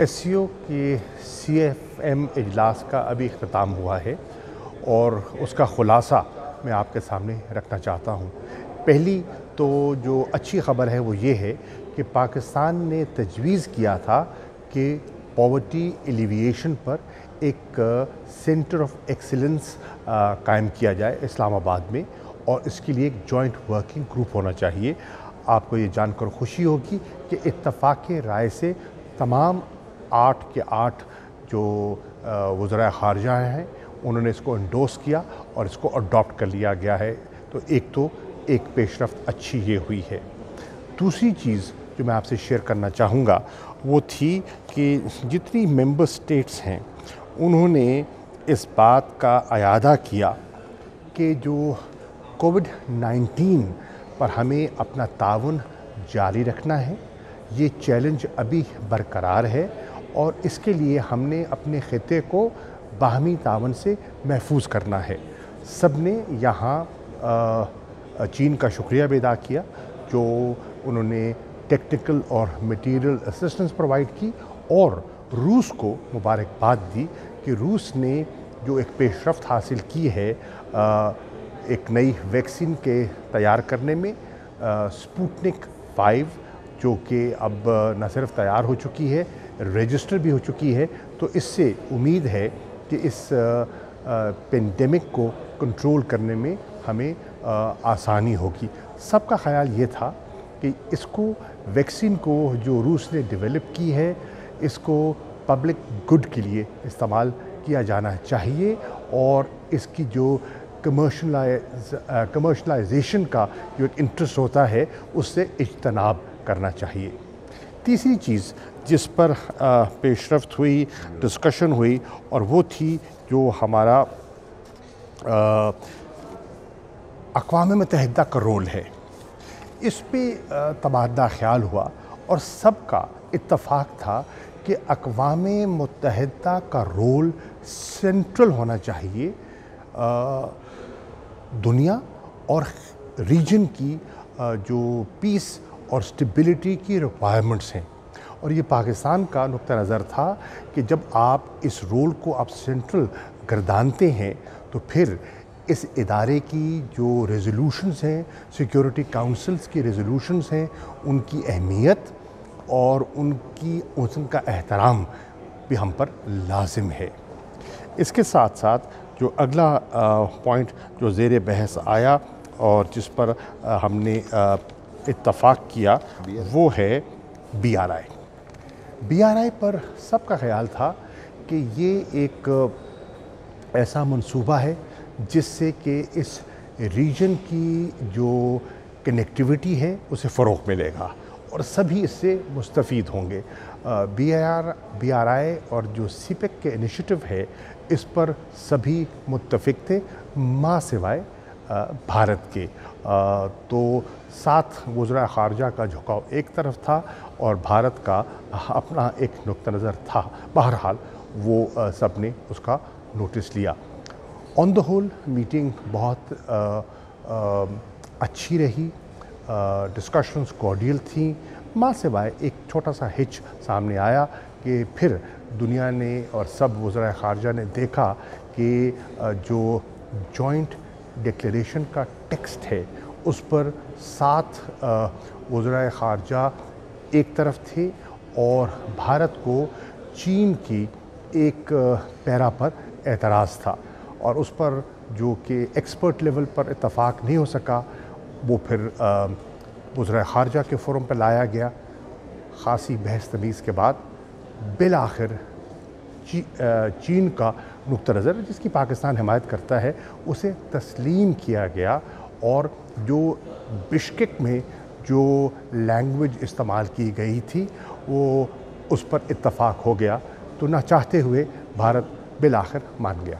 SCO के CFM इजलास का अभी इख्तिताम हुआ है और उसका ख़ुलासा मैं आपके सामने रखना चाहता हूँ। पहली तो जो अच्छी ख़बर है वो ये है कि पाकिस्तान ने तजवीज़ किया था कि पॉवर्टी एलिविएशन पर एक सेंटर ऑफ एक्सीलेंस कायम किया जाए इस्लामाबाद में, और इसके लिए एक जॉइंट वर्किंग ग्रुप होना चाहिए। आपको ये जानकर खुशी होगी कि इत्तफ़ाक़ राय से तमाम 8 के 8 जो वज़राए ख़ारिजा हैं उन्होंने इसको एंडोर्स किया और इसको अडॉप्ट कर लिया गया है। तो एक पेशरफ़्त अच्छी ये हुई है। दूसरी चीज़ जो मैं आपसे शेयर करना चाहूँगा वो थी कि जितनी मेंबर स्टेट्स हैं उन्होंने इस बात का अयादा किया कि जो कोविड-19 पर हमें अपना ताउन जारी रखना है, ये चैलेंज अभी बरकरार है और इसके लिए हमने अपने ख़ित्ते को बाहमी ताउन से महफूज करना है। सब ने यहाँ चीन का शुक्रिया भी अदा किया जो उन्होंने टेक्निकल और मटेरियल असिस्टेंस प्रोवाइड की, और रूस को मुबारकबाद दी कि रूस ने जो एक पेशरफ्त हासिल की है एक नई वैक्सीन के तैयार करने में, स्पुतनिक 5 जो कि अब न सिर्फ तैयार हो चुकी है, रजिस्टर भी हो चुकी है। तो इससे उम्मीद है कि इस पेंडेमिक को कंट्रोल करने में हमें आसानी होगी। सबका ख़्याल ये था कि इसको वैक्सीन को जो रूस ने डेवलप की है इसको पब्लिक गुड के लिए इस्तेमाल किया जाना चाहिए और इसकी जो कमर्शलाइजेशन का जो एक इंटरेस्ट होता है उससे इज्तनाब करना चाहिए। तीसरी चीज़ जिस पर पेशरफ्त हुई, डिस्कशन हुई, और वो थी जो हमारा अक़वाम मुत्तहिदा का रोल है। इस पे तबादला ख़्याल हुआ और सबका इत्तफ़ाक़ था कि अक़वाम मुत्तहिदा का रोल सेंट्रल होना चाहिए दुनिया और रीजन की जो पीस और स्टेबिलिटी की रिक्वायरमेंट्स हैं। और ये पाकिस्तान का नुक्ता नज़र था कि जब आप इस रोल को आप सेंट्रल गर्दानते हैं तो फिर इस इदारे की जो रेज़ोल्यूशंस हैं, सिक्योरिटी काउंसिल्स की रेज़ोल्यूशंस हैं, उनकी अहमियत और उनका एहतराम भी हम पर लाजिम है। इसके साथ साथ जो अगला पॉइंट जो ज़ेर बहस आया और जिस पर हमने इत्तफ़ाक़ किया वो है BRI पर सबका ख़्याल था कि ये एक ऐसा मंसूबा है जिससे कि इस रीजन की जो कनेक्टिविटी है उसे फ़रोग़ मिलेगा और सभी इससे मुस्तफ़ीद होंगे। BRI और जो CPEC के इनिशिएटिव है इस पर सभी मुत्तफ़िक़ थे मां सिवाय भारत के। तो 7 वज़राए ख़ारिजा का झुकाव एक तरफ था और भारत का अपना एक नुक्ता नज़र था। बहरहाल वो सब ने उसका नोटिस लिया। ऑन द होल मीटिंग बहुत अच्छी रही, डिस्कशंस कॉर्डियल थी, मां सिवाय एक छोटा सा हिच सामने आया कि फिर दुनिया ने और सब वज़राए ख़ारिजा ने देखा कि जो जॉइंट डिक्लेरेशन का टेक्स्ट है उस पर 7 वज़राए ख़ारिजा एक तरफ थे और भारत को चीन की एक पैरा पर एतराज़ था और उस पर जो कि एक्सपर्ट लेवल पर इत्तफ़ाक़ नहीं हो सका वो फिर वज़राए ख़ारिजा के फोरम पर लाया गया। ख़ासी बहस तमीज़ के बाद बिल आखिर चीन का नुक्ता नज़र जिसकी पाकिस्तान हिमायत करता है उसे तस्लीम किया गया और जो बिश्केक में जो लैंग्वेज इस्तेमाल की गई थी वो उस पर इत्तफ़ाक़ हो गया। तो ना चाहते हुए भारत बिल आखिर मान गया।